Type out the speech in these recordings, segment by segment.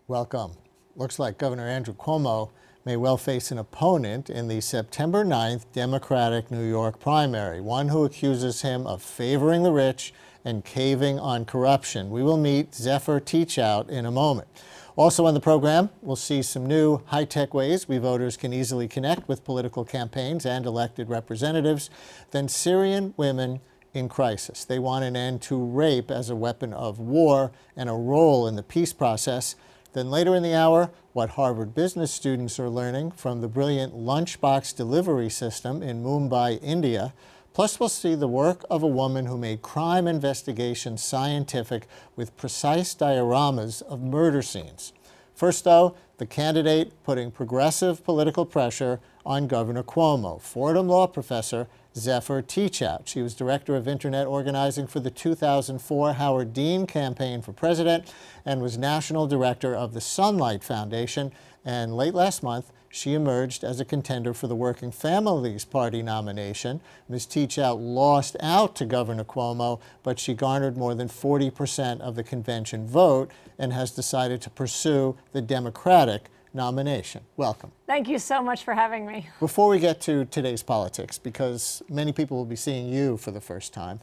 Welcome. Looks like Governor Andrew Cuomo may well face an opponent in the September 9th Democratic New York primary, one who accuses him of favoring the rich and caving on corruption. We will meet Zephyr Teachout in a moment. Also on the program, we'll see some new high-tech ways we voters can easily connect with political campaigns and elected representatives. Then Syrian women in crisis. They want an end to rape as a weapon of war and a role in the peace process. Then later in the hour, what Harvard business students are learning from the brilliant Lunchbox delivery system in Mumbai, India. Plus, we'll see the work of a woman who made crime investigation scientific with precise dioramas of murder scenes. First, though, the candidate putting progressive political pressure on Governor Cuomo, Fordham law professor Zephyr Teachout. She was director of internet organizing for the 2004 Howard Dean campaign for president and was national director of the Sunlight Foundation. And late last month, she emerged as a contender for the Working Families Party nomination. Ms. Teachout lost out to Governor Cuomo, but she garnered more than 40% of the convention vote and has decided to pursue the Democratic nomination. Welcome. Thank you so much for having me. Before we get to today's politics, because many people will be seeing you for the first time,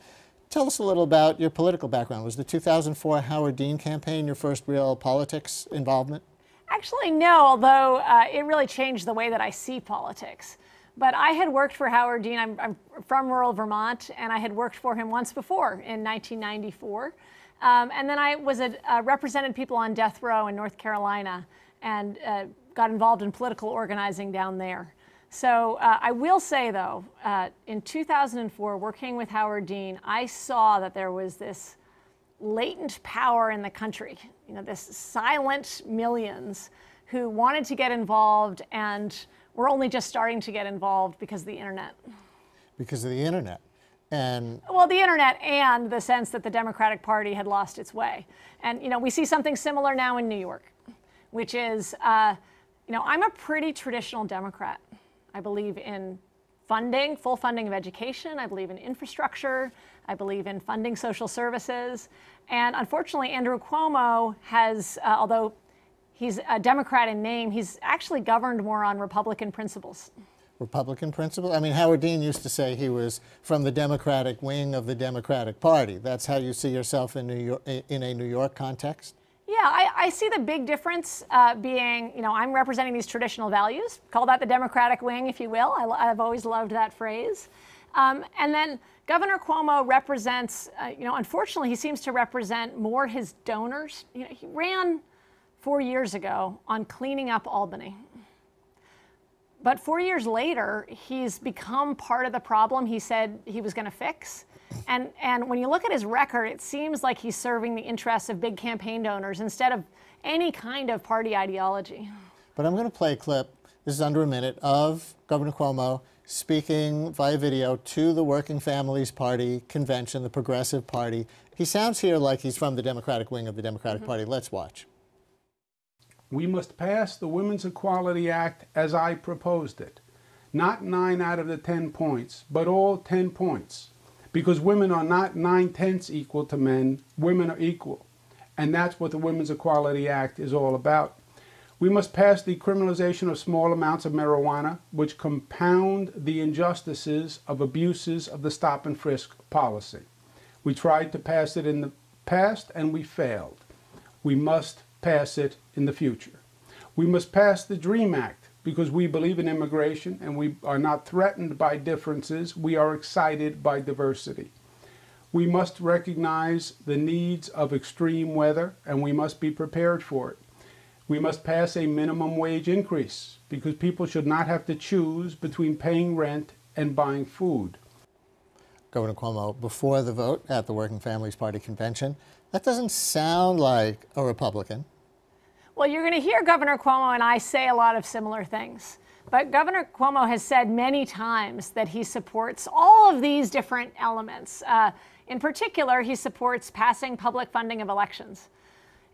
tell us a little about your political background. Was the 2004 Howard Dean campaign your first real politics involvement? Actually, no, although it really changed the way that I see politics. But I had worked for Howard Dean. I'm from rural Vermont, and I had worked for him once before in 1994. And then I was represented people on death row in North Carolina and got involved in political organizing down there. So I will say, though, in 2004, working with Howard Dean, I saw that there was this latent power in the country, this silent millions who wanted to get involved and were only just starting to get involved because of the internet. Because of the internet. And well, the internet and the sense that the Democratic Party had lost its way. And, we see something similar now in New York, which is, I'm a pretty traditional Democrat. I believe in funding, full funding of education. I believe in infrastructure. I believe in funding social services. And unfortunately, Andrew Cuomo has, although he's a Democrat in name, he's actually governed more on Republican principles. Republican principles? I mean, Howard Dean used to say he was from the Democratic wing of the Democratic Party. That's how you see yourself in a New York context? Yeah, I see the big difference being, I'm representing these traditional values. Call that the Democratic wing, if you will. I've always loved that phrase. And then Governor Cuomo represents, unfortunately, he seems to represent more his donors. He ran 4 years ago on cleaning up Albany. But 4 years later, he's become part of the problem he said he was going to fix. And when you look at his record, it seems like he's serving the interests of big campaign donors instead of any kind of party ideology. But I'm going to play a clip, this is under a minute, of Governor Cuomo speaking via video to the Working Families Party convention, the Progressive Party. He sounds here like he's from the Democratic wing of the Democratic Party. Let's watch. We must pass the Women's Equality Act as I proposed it. Not 9 out of the 10 points, but all 10 points. Because women are not 9/10 equal to men, women are equal. And that's what the Women's Equality Act is all about. We must pass the criminalization of small amounts of marijuana, which compound the injustices of abuses of the stop and frisk policy. We tried to pass it in the past and we failed. We must pass it in the future. We must pass the DREAM Act because we believe in immigration and we are not threatened by differences. We are excited by diversity. We must recognize the needs of extreme weather and we must be prepared for it. We must pass a minimum wage increase because people should not have to choose between paying rent and buying food. Governor Cuomo, before the vote at the Working Families Party convention, that doesn't sound like a Republican. Well, you're going to hear Governor Cuomo and I say a lot of similar things. But Governor Cuomo has said many times that he supports all of these different elements. In particular, he supports passing public funding of elections.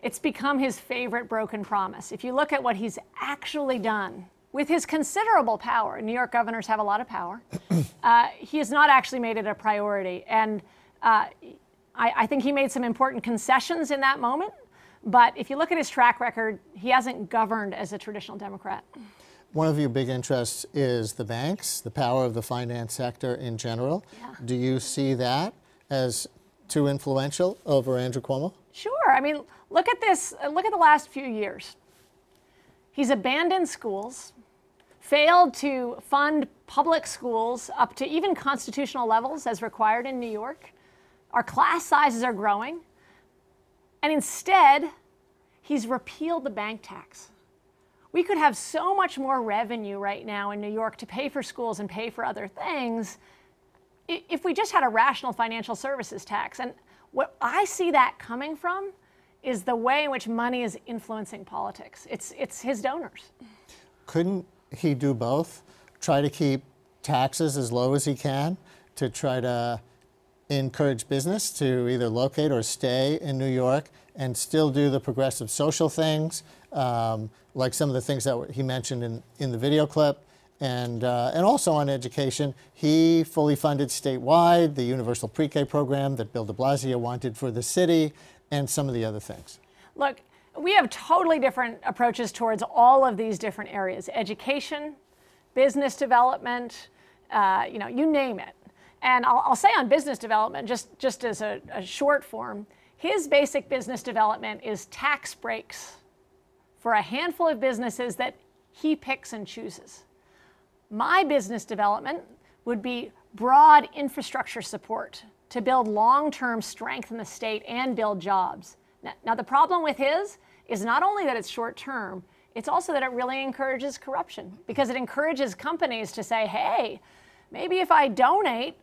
It's become his favorite broken promise. If you look at what he's actually done with his considerable power, New York governors have a lot of power, he has not actually made it a priority. And I think he made some important concessions in that moment. But if you look at his track record, he hasn't governed as a traditional Democrat. One of your big interests is the banks, the power of the finance sector in general. Yeah. Do you see that as too influential over Andrew Cuomo? Sure. I mean, look at this. Look at the last few years. He's abandoned schools, failed to fund public schools up to even constitutional levels as required in New York. Our class sizes are growing. And instead, he's repealed the bank tax. We could have so much more revenue right now in New York to pay for schools and pay for other things if we just had a rational financial services tax. And what I see that coming from is the way in which money is influencing politics. It's his donors. Couldn't he do both? Try to keep taxes as low as he can to try to encourage business to either locate or stay in New York and still do the progressive social things, like some of the things that he mentioned in the video clip, and also on education. He fully funded statewide the universal pre-K program that Bill de Blasio wanted for the city, and some of the other things. Look, we have totally different approaches towards all of these different areas: education, business development, you name it. And I'll say on business development, just as a short form, his basic business development is tax breaks for a handful of businesses that he picks and chooses. My business development would be broad infrastructure support to build long-term strength in the state and build jobs. Now, the problem with his is not only that it's short-term, it's also that it really encourages corruption, because it encourages companies to say, hey, maybe if I donate,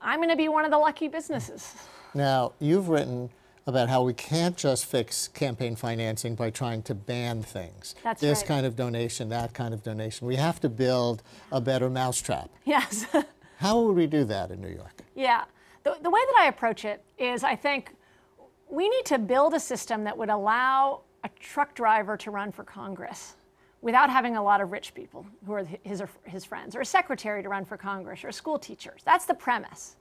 I'm going to be one of the lucky businesses. Now, you've written about how we can't just fix campaign financing by trying to ban things. That's this right. kind of donation, that kind of donation. We have to build a better mousetrap. Yes. How would we do that in New York? Yeah. The way that I approach it is, I think we need to build a system that would allow a truck driver to run for Congress without having a lot of rich people who are his friends, or a secretary to run for Congress, or school teachers. That's the premise.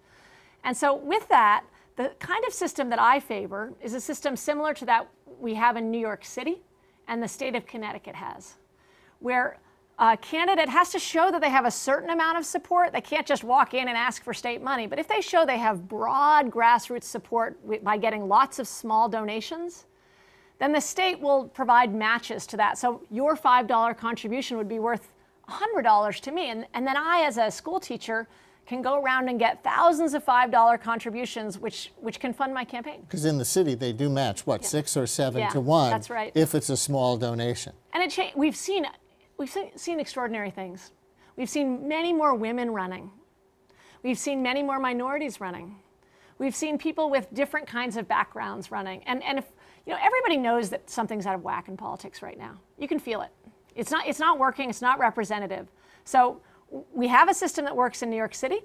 And so with that, the kind of system that I favor is a system similar to that we have in New York City and the state of Connecticut has, where a candidate has to show that they have a certain amount of support. They can't just walk in and ask for state money. But if they show they have broad grassroots support by getting lots of small donations, then the state will provide matches to that. So your $5 contribution would be worth $100 to me. And then I, as a school teacher, can go around and get thousands of $5 contributions, which can fund my campaign. Because in the city, they do match, what, 6 or 7 to 1? That's right. If it's a small donation. And we've seen extraordinary things. We've seen many more women running. We've seen many more minorities running. We've seen people with different kinds of backgrounds running. And if, everybody knows that something's out of whack in politics right now. You can feel it. It's not working. It's not representative. So we have a system that works in New York City.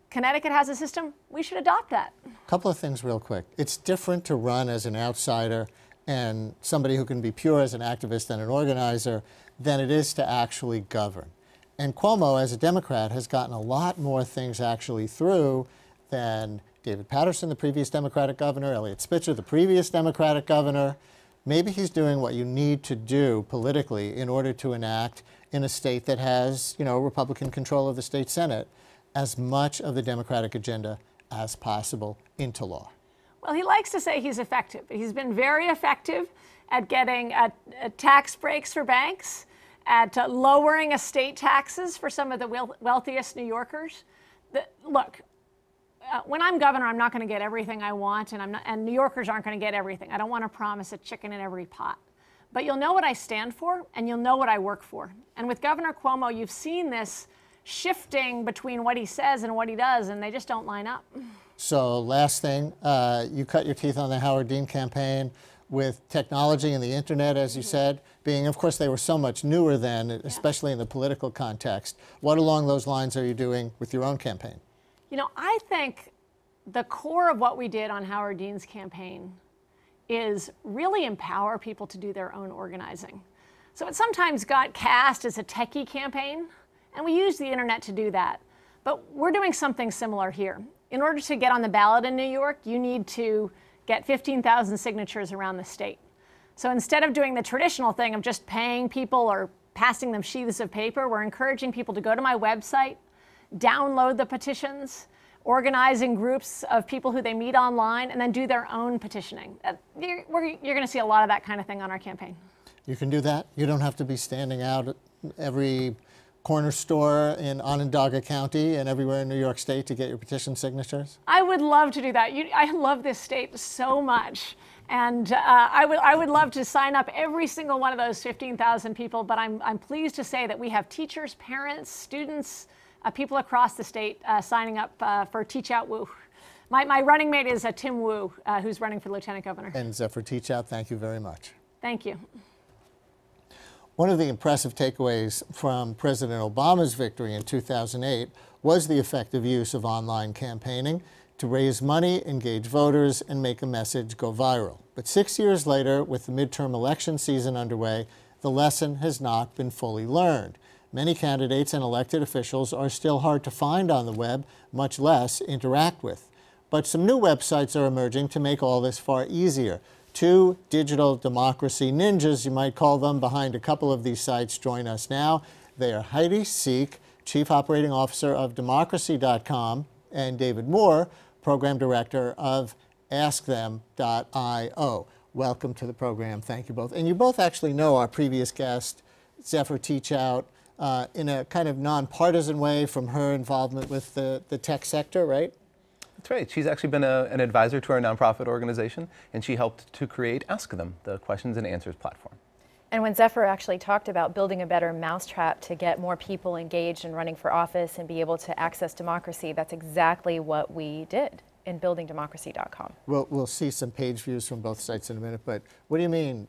Connecticut has a system. We should adopt that. A couple of things real quick. It's different to run as an outsider and somebody who can be pure as an activist and an organizer than it is to actually govern. And Cuomo, as a Democrat, has gotten a lot more things actually through than David Paterson, the previous Democratic governor, Eliot Spitzer, the previous Democratic governor. Maybe he's doing what you need to do politically in order to enact in a state that has, Republican control of the state Senate, as much of the Democratic agenda as possible into law. Well, he likes to say he's effective. He's been very effective at getting tax breaks for banks, at lowering estate taxes for some of the wealthiest New Yorkers. Look, when I'm governor, I'm not going to get everything I want, and New Yorkers aren't going to get everything. I don't want to promise a chicken in every pot. But you'll know what I stand for, and you'll know what I work for. And with Governor Cuomo, you've seen this shifting between what he says and what he does, and they just don't line up. So last thing, you cut your teeth on the Howard Dean campaign with technology and the internet, as you said, being, of course, they were so much newer then, especially in the political context. What along those lines are you doing with your own campaign? I think the core of what we did on Howard Dean's campaign is really empower people to do their own organizing. So it sometimes got cast as a techie campaign, and we used the internet to do that. But we're doing something similar here. In order to get on the ballot in New York, you need to get 15,000 signatures around the state. So instead of doing the traditional thing of just paying people or passing them sheaths of paper, we're encouraging people to go to my website, download the petitions, organize in groups of people who they meet online, and then do their own petitioning. You're going to see a lot of that kind of thing on our campaign. You can do that? You don't have to be standing out at every corner store in Onondaga County and everywhere in New York State to get your petition signatures? I would love to do that. I love this state so much. And I would love to sign up every single one of those 15,000 people, but I'm pleased to say that we have teachers, parents, students, people across the state signing up for Teachout Woo. My running mate is Tim Wu, who's running for lieutenant governor. And Zephyr Teachout, thank you very much. Thank you. One of the impressive takeaways from President Obama's victory in 2008 was the effective use of online campaigning to raise money, engage voters, and make a message go viral. But 6 years later, with the midterm election season underway, the lesson has not been fully learned. Many candidates and elected officials are still hard to find on the web, much less interact with. But some new websites are emerging to make all this far easier. Two digital democracy ninjas, you might call them, behind a couple of these sites join us now. They are Heidi Seek, Chief Operating Officer of Democracy.com, and David Moore, Program Director of AskThem.io. Welcome to the program. Thank you both. And you both actually know our previous guest, Zephyr Teachout, in a kind of nonpartisan way from her involvement with the tech sector, right? That's right. She's actually been an advisor to our nonprofit organization, and she helped to create Ask Them, the questions and answers platform. And when Zephyr actually talked about building a better mousetrap to get more people engaged in running for office and be able to access democracy, that's exactly what we did in building Democracy.com. We'll see some page views from both sites in a minute, but what do you mean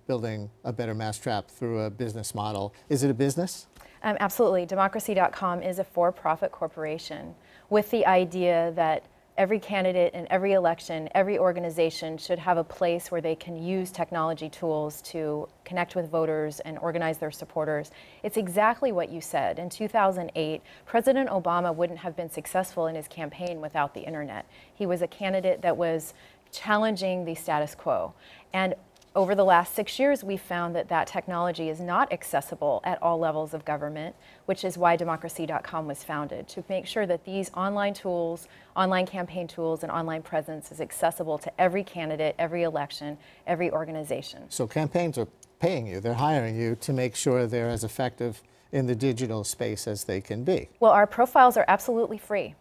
building a better mousetrap through a business model? Is it a business? Absolutely. Democracy.com is a for-profit corporation with the idea that every candidate in every election, every organization should have a place where they can use technology tools to connect with voters and organize their supporters. It's exactly what you said. In 2008, President Obama wouldn't have been successful in his campaign without the internet. He was a candidate that was challenging the status quo. And over the last 6 years, we found that that technology is not accessible at all levels of government, which is why Democracy.com was founded, to make sure that these online tools, online campaign tools, and online presence is accessible to every candidate, every election, every organization. So campaigns are paying you, they're hiring you to make sure they're as effective in the digital space as they can be. Well, our profiles are absolutely free.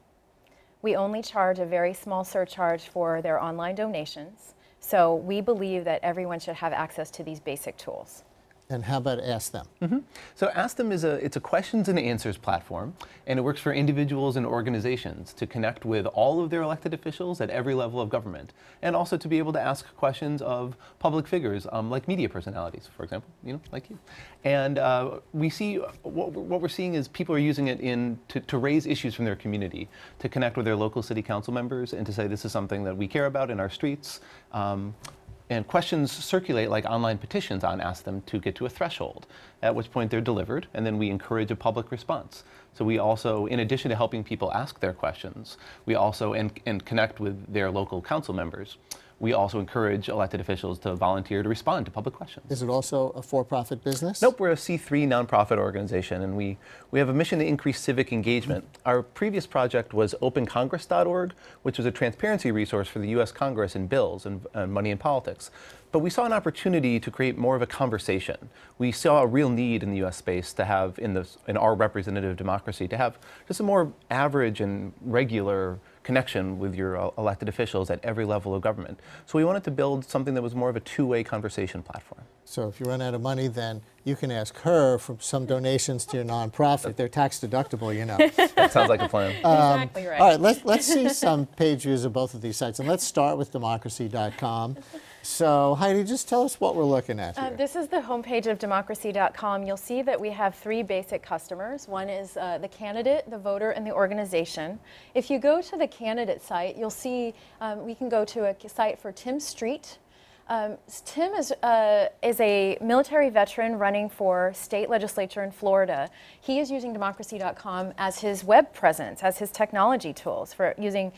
We only charge a very small surcharge for their online donations. So we believe that everyone should have access to these basic tools. And how about Ask Them? So Ask Them it's a questions and answers platform, and it works for individuals and organizations to connect with all of their elected officials at every level of government, and also to be able to ask questions of public figures, like media personalities, for example, like you. And we see what we're seeing is people are using it to raise issues from their community, to connect with their local city council members, and to say this is something that we care about in our streets. And questions circulate like online petitions on Ask Them to get to a threshold, at which point they're delivered, and then we encourage a public response. So we also, in addition to helping people ask their questions, we also, and connect with their local council members, we also encourage elected officials to volunteer to respond to public questions. Is it also a for-profit business? Nope, we're a C3 nonprofit organization, and we have a mission to increase civic engagement. Our previous project was opencongress.org, which was a transparency resource for the U.S. Congress in bills and money in politics. But we saw an opportunity to create more of a conversation. We saw a real need in the U.S. space to have, in our representative democracy, to have just a more average and regular connection with your elected officials at every level of government. So we wanted to build something that was more of a two-way conversation platform. So if you run out of money, then you can ask her for some donations to your nonprofit. They're tax deductible, That sounds like a plan. Exactly right. All right, let's see some page views of both of these sites. And let's start with Democracy.com. So Heidi, just tell us what we're looking at here. This is the homepage of Democracy.com. You'll see that we have three basic customers. One is the candidate, the voter, and the organization. If you go to the candidate site, you'll see we can go to a site for Tim Street. Tim is a military veteran running for state legislature in Florida. He is using democracy.com as his web presence, as his technology tools for using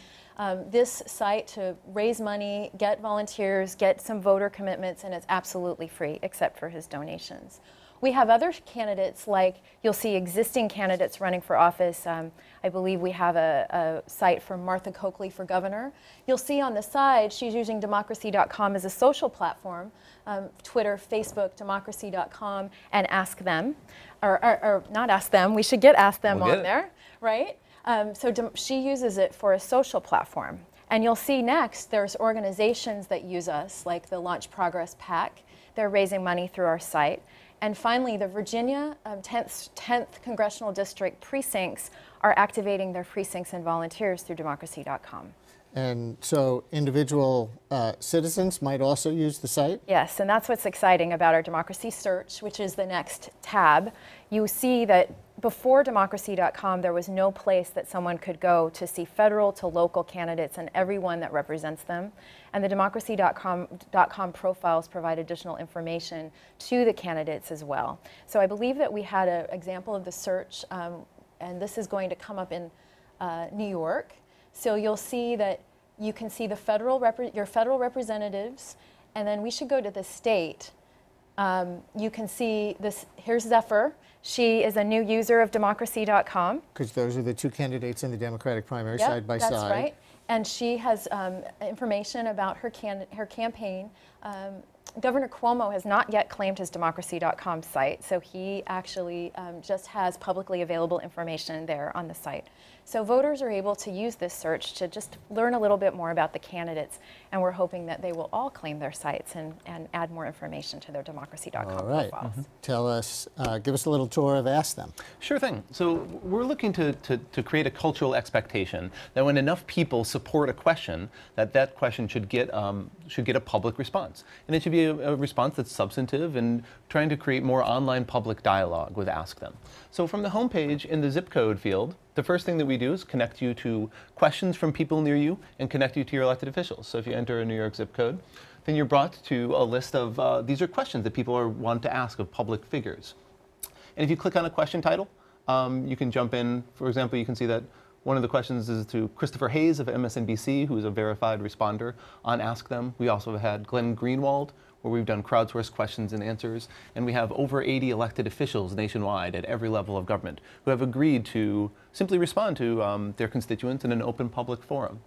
this site to raise money, get volunteers, get some voter commitments, and it's absolutely free except for his donations. We have other candidates, like you'll see existing candidates running for office. I believe we have a site for Martha Coakley for governor. You'll see on the side, she's using democracy.com as a social platform, Twitter, Facebook, democracy.com, and Ask Them. Or not Ask Them, we should get Ask Them on there, right? She uses it for a social platform. And you'll see next, there's organizations that use us, like the Launch Progress PAC. They're raising money through our site. And finally, the Virginia 10th Congressional District precincts are activating their precincts and volunteers through democracy.com. And so individual citizens might also use the site? Yes, and that's what's exciting about our democracy search, which is the next tab. You see that before democracy.com, there was no place that someone could go to see federal to local candidates and everyone that represents them. And the democracy.com profiles provide additional information to the candidates as well. So I believe that we had an example of the search, and this is going to come up in New York. So you'll see that you can see the your federal representatives, and then we should go to the state. You can see this, here's Zephyr. She is a new user of democracy.com. Because those are the two candidates in the Democratic primary side by side. That's right. And she has information about her campaign. Governor Cuomo has not yet claimed his democracy.com site, so he actually just has publicly available information there on the site. So voters are able to use this search to just learn a little bit more about the candidates, and we're hoping that they will all claim their sites and add more information to their democracy.com profiles. Tell us, give us a little tour of Ask Them. Sure thing. So we're looking to create a cultural expectation that when enough people support a question, that question should get a public response. And it should be a response that's substantive and trying to create more online public dialogue with Ask Them. So from the homepage in the zip code field, the first thing that we do is connect you to questions from people near you and connect you to your elected officials. So if you enter a New York zip code, then you're brought to a list of, these are questions that people want to ask of public figures. And if you click on a question title, you can jump in. For example, you can see that one of the questions is to Christopher Hayes of MSNBC, who is a verified responder on Ask Them. We also have had Glenn Greenwald, where we've done crowdsourced questions and answers, and we have over 80 elected officials nationwide at every level of government who have agreed to simply respond to their constituents in an open public forum.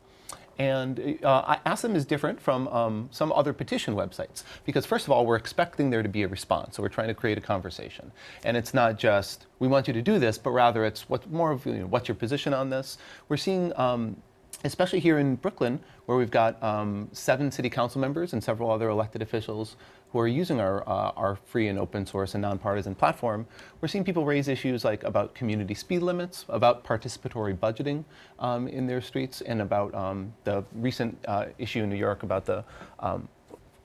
And Ask Them is different from some other petition websites because, first of all, we're expecting there to be a response. So we're trying to create a conversation. And it's not just, we want you to do this, but rather it's more of, what's your position on this? We're seeing, especially here in Brooklyn, where we've got 7 city council members and several other elected officials who are using our free and open source and nonpartisan platform, we're seeing people raise issues like about community speed limits, about participatory budgeting in their streets, and about the recent issue in New York about the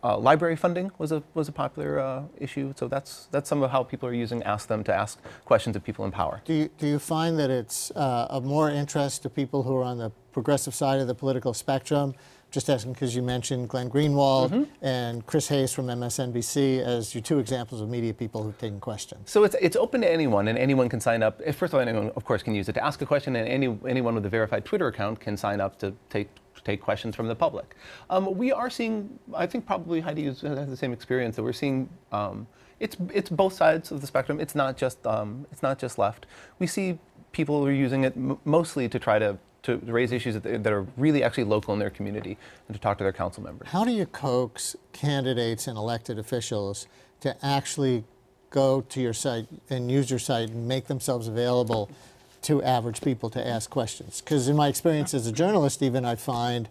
library funding was a popular issue. So that's some of how people are using Ask Them to ask questions of people in power. Do you find that it's of more interest to people who are on the progressive side of the political spectrum? Just asking because you mentioned Glenn Greenwald and Chris Hayes from MSNBC as your 2 examples of media people who've taken questions. So it's open to anyone, and anyone can sign up. First of all, anyone, of course, can use it to ask a question, and anyone with a verified Twitter account can sign up to take questions from the public. We are seeing, I think probably Heidi has the same experience, that we're seeing it's both sides of the spectrum. It's not just left. We see people who are using it mostly to try to raise issues that are really actually local in their community and to talk to their council members. How do you coax candidates and elected officials to actually go to your site and use your site and make themselves available to average people to ask questions? Because in my experience as a journalist even, I find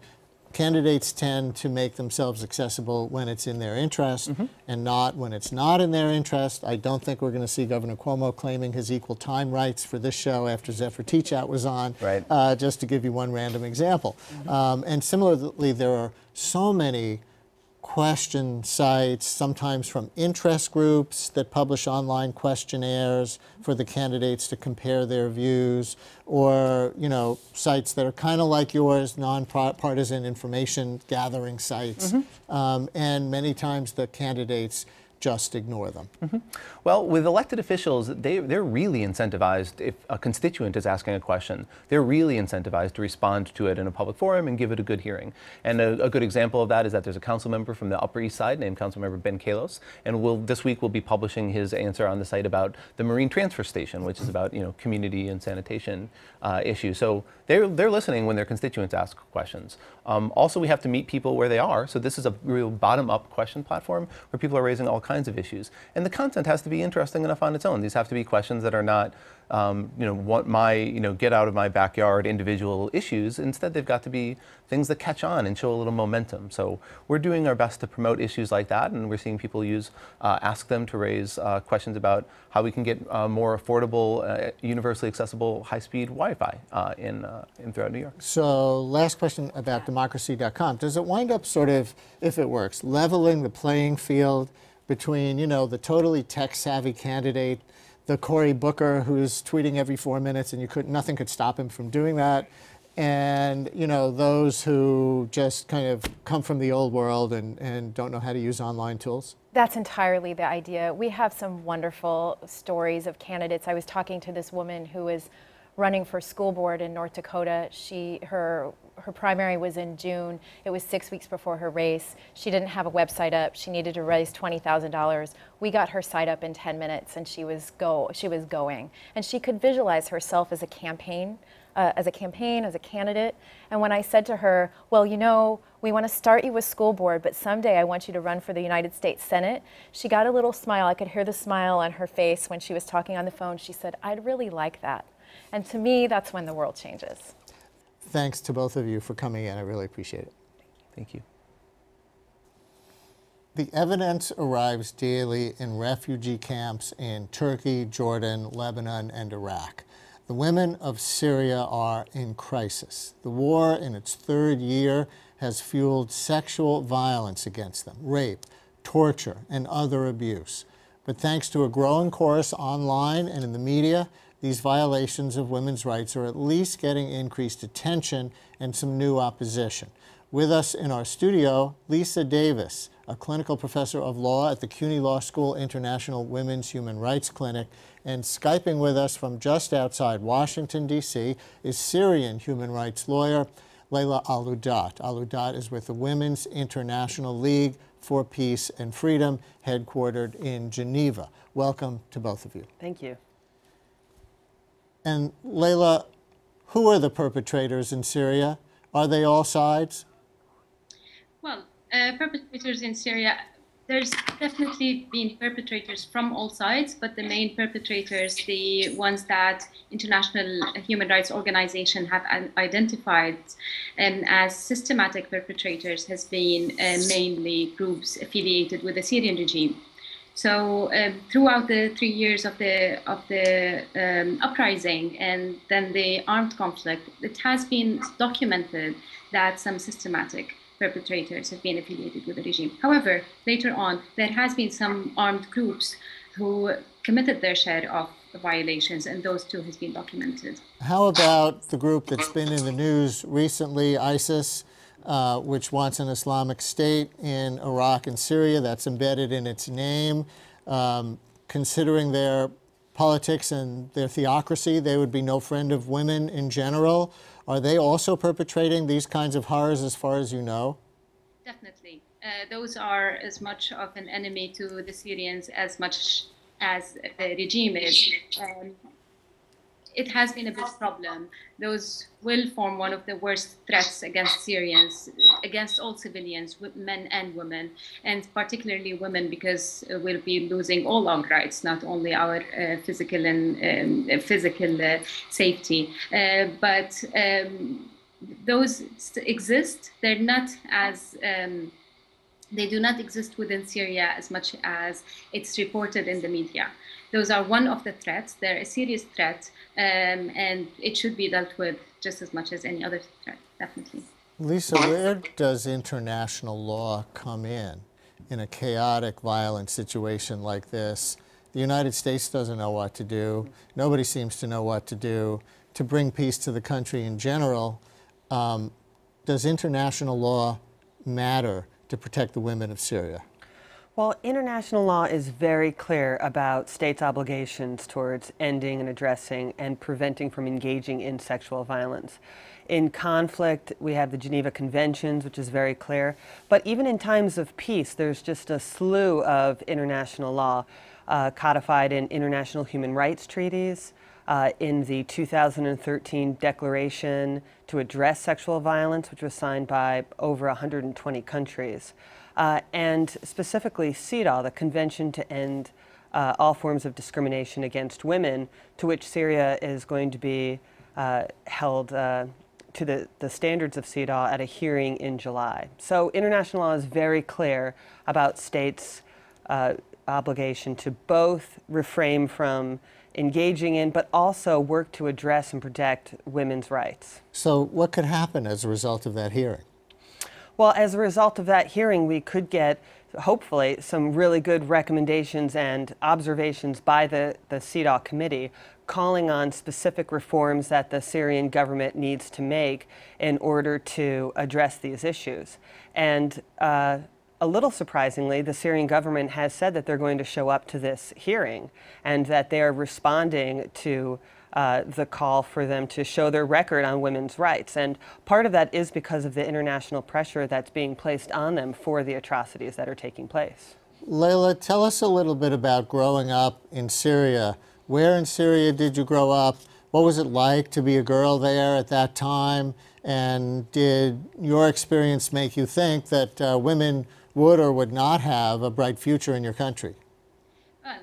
candidates tend to make themselves accessible when it's in their interest and not when it's not in their interest. I don't think we're going to see Governor Cuomo claiming his equal time rights for this show after Zephyr Teachout was on, just to give you one random example. And similarly, there are so many question sites, sometimes from interest groups that publish online questionnaires for the candidates to compare their views, or sites that are kind of like yours, nonpartisan information gathering sites, and many times the candidates just ignore them. Well, with elected officials, they're really incentivized. If a constituent is asking a question, they're really incentivized to respond to it in a public forum and give it a good hearing. And a good example of that is that there's a council member from the Upper East Side named Councilmember Ben Kalos, and this week we'll be publishing his answer on the site about the Marine Transfer Station, which is about community and sanitation issues. So they're listening when their constituents ask questions. Also, we have to meet people where they are. So this is a real bottom-up question platform where people are raising all kinds of issues, and the content has to be interesting enough on its own. These have to be questions that are not, get out of my backyard individual issues. Instead, they've got to be things that catch on and show a little momentum. So we're doing our best to promote issues like that, and we're seeing people ask them to raise questions about how we can get more affordable, universally accessible, high-speed Wi-Fi throughout New York. So, last question about democracy.com. Does it wind up sort of, if it works, leveling the playing field between, the totally tech-savvy candidate, the Cory Booker who's tweeting every 4 minutes and nothing could stop him from doing that, and those who just kind of come from the old world and don't know how to use online tools? That's entirely the idea. We have some wonderful stories of candidates. I was talking to this woman who is running for school board in North Dakota. Her primary was in June. It was 6 weeks before her race. She didn't have a website up. She needed to raise $20,000. We got her site up in 10 minutes, and she was going. And she could visualize herself as a campaign, as a candidate. And when I said to her, well, we want to start you with school board, but someday I want you to run for the United States Senate, she got a little smile. I could hear the smile on her face when she was talking on the phone. She said, I'd really like that. And to me, that's when the world changes. Thanks to both of you for coming in. I really appreciate it. Thank you. The evidence arrives daily in refugee camps in Turkey, Jordan, Lebanon, and Iraq. The women of Syria are in crisis. The war in its third year has fueled sexual violence against them, rape, torture, and other abuse. But thanks to a growing chorus online and in the media, these violations of women's rights are at least getting increased attention and some new opposition. With us in our studio, Lisa Davis, a clinical professor of law at the CUNY Law School International Women's Human Rights Clinic, and Skyping with us from just outside Washington, D.C., is Syrian human rights lawyer Laila Alodaat. Alodaat is with the Women's International League for Peace and Freedom, headquartered in Geneva. Welcome to both of you. Thank you. And Laila, who are the perpetrators in Syria? Are they all sides? Well, perpetrators in Syria, there's definitely been perpetrators from all sides, but the main perpetrators, the ones that international human rights organizations have identified as systematic perpetrators, has been mainly groups affiliated with the Syrian regime. So throughout the 3 years of the uprising and then the armed conflict, it has been documented that some systematic perpetrators have been affiliated with the regime. However, later on, there has been some armed groups who committed their share of violations, and those too has been documented. How about the group that's been in the news recently, ISIS, which wants an Islamic State in Iraq and Syria? That's embedded in its name. Considering their politics and their theocracy, they would be no friend of women in general. Are they also perpetrating these kinds of horrors as far as you know? Definitely. Those are as much of an enemy to the Syrians as much as the regime is. It has been a big problem. Those will form one of the worst threats against Syrians, against all civilians, men and women, and particularly women, because we'll be losing all our rights, not only our physical and physical safety. But those exist. They're not as they do not exist within Syria as much as it's reported in the media. Those are one of the threats. They're a serious threat, and it should be dealt with just as much as any other threat, definitely. Lisa, where does international law come in a chaotic, violent situation like this? The United States doesn't know what to do. Nobody seems to know what to do. To bring peace to the country in general, does international law matter to protect the women of Syria? Well, international law is very clear about states' obligations towards ending and addressing and preventing from engaging in sexual violence. In conflict, we have the Geneva Conventions, which is very clear. But even in times of peace, there's just a slew of international law codified in international human rights treaties, in the 2013 Declaration to Address Sexual Violence, which was signed by over 120 countries. And specifically CEDAW, the Convention to End All Forms of Discrimination Against Women, to which Syria is going to be held to the standards of CEDAW at a hearing in July. So international law is very clear about states' obligation to both refrain from engaging in, but also work to address and protect women's rights. So what could happen as a result of that hearing? Well, as a result of that hearing, we could get, hopefully, some really good recommendations and observations by the CEDAW committee calling on specific reforms that the Syrian government needs to make in order to address these issues. And a little surprisingly, the Syrian government has said that they're going to show up to this hearing and that they are responding to the call for them to show their record on women's rights. And part of that is because of the international pressure that's being placed on them for the atrocities that are taking place. Laila, tell us a little bit about growing up in Syria. Where in Syria did you grow up? What was it like to be a girl there at that time? And did your experience make you think that women would or would not have a bright future in your country? Well,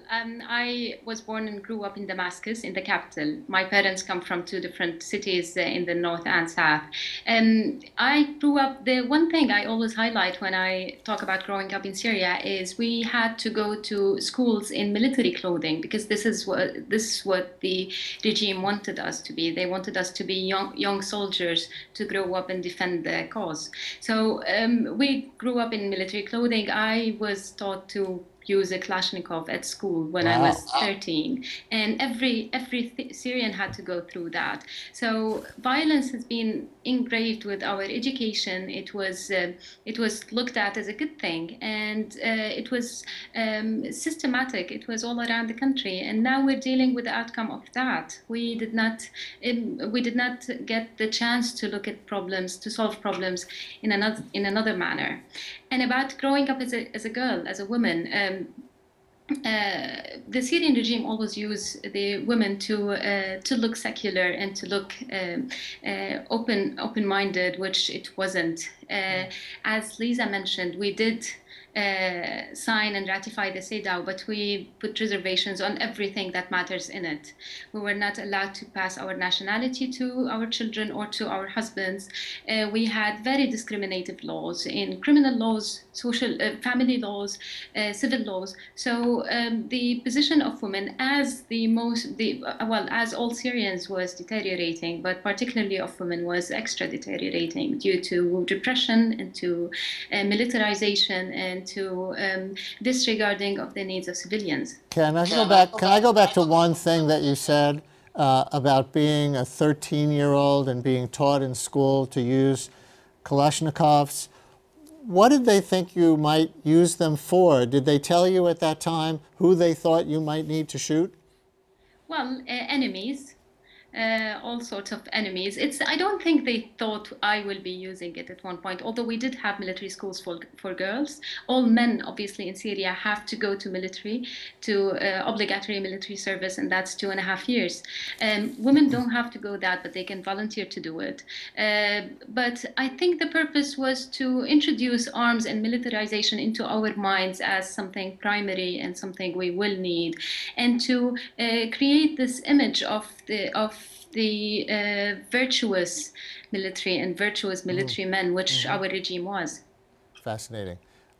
I was born and grew up in Damascus, in the capital. My parents come from two different cities in the north and south. I grew up, the one thing I always highlight when I talk about growing up in Syria is we had to go to schools in military clothing because this is what the regime wanted us to be. They wanted us to be young soldiers to grow up and defend their cause. So we grew up in military clothing. I was taught to use a Kalashnikov at school when I was 13, and every Syrian had to go through that. So violence has been engraved with our education. It was looked at as a good thing, and it was systematic. It was all around the country, and now we're dealing with the outcome of that. We did not get the chance to look at problems, to solve problems in another manner. And about growing up as a girl, as a woman. The Syrian regime always used the women to look secular and to look open-minded, which it wasn't. As Lisa mentioned, we did sign and ratify the CEDAW, but we put reservations on everything that matters in it. We were not allowed to pass our nationality to our children or to our husbands. We had very discriminative laws in criminal laws, social, family laws, civil laws. So the position of women as as all Syrians was deteriorating, but particularly of women was extra deteriorating due to repression and to militarization and to disregarding of the needs of civilians. Can I go back to one thing that you said about being a 13-year-old and being taught in school to use Kalashnikovs? What did they think you might use them for? Did they tell you at that time who they thought you might need to shoot? Well, enemies. All sorts of enemies. I don't think they thought I will be using it at one point, although we did have military schools for girls. All men, obviously, in Syria have to go to military, to obligatory military service, and that's 2.5 years. Women don't have to go that, but they can volunteer to do it. But I think the purpose was to introduce arms and militarization into our minds as something primary and something we will need, and to create this image of the virtuous military and virtuous military men, which our regime was. Fascinating.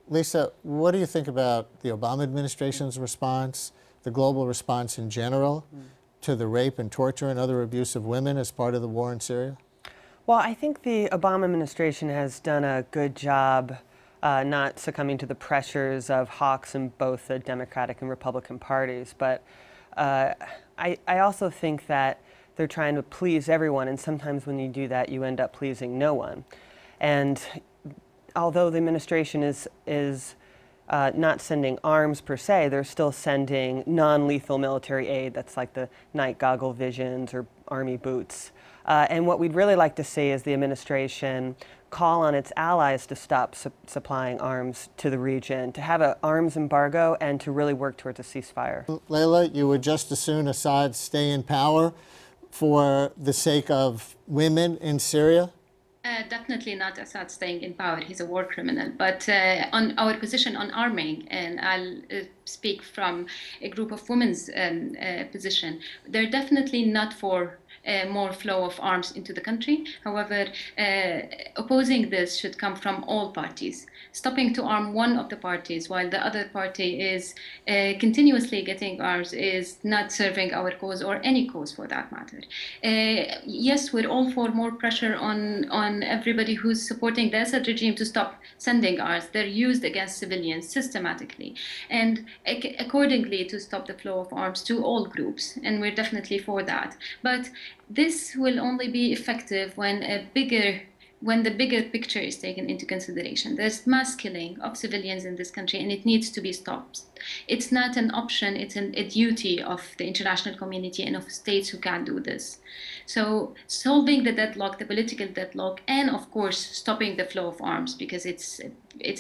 Lisa, what do you think about the Obama administration's response, the global response in general, to the rape and torture and other abuse of women as part of the war in Syria? Well, I think the Obama administration has done a good job not succumbing to the pressures of hawks in both the Democratic and Republican parties. But I also think that they're trying to please everyone, and sometimes when you do that, you end up pleasing no one. And although the administration is not sending arms per se, they're still sending non-lethal military aid. That's like the night goggle visions or army boots. And what we'd really like to see is the administration call on its allies to stop supplying arms to the region, to have an arms embargo, and to really work towards a ceasefire. Laila, you would just as soon Assad stay in power for the sake of women in Syria? Definitely not Assad staying in power. He's a war criminal. But on our position on arming, and I'll speak from a group of women's position, they're definitely not for more flow of arms into the country. However, opposing this should come from all parties. Stopping to arm one of the parties while the other party is continuously getting arms is not serving our cause or any cause for that matter. Yes, we're all for more pressure on everybody who's supporting the Assad regime to stop sending arms. They're used against civilians systematically, and accordingly to stop the flow of arms to all groups, and we're definitely for that. But this will only be effective when the bigger picture is taken into consideration. There's mass killing of civilians in this country, and it needs to be stopped. It's not an option, it's a duty of the international community and of states who can do this. So solving the deadlock, the political deadlock, and of course stopping the flow of arms, because it's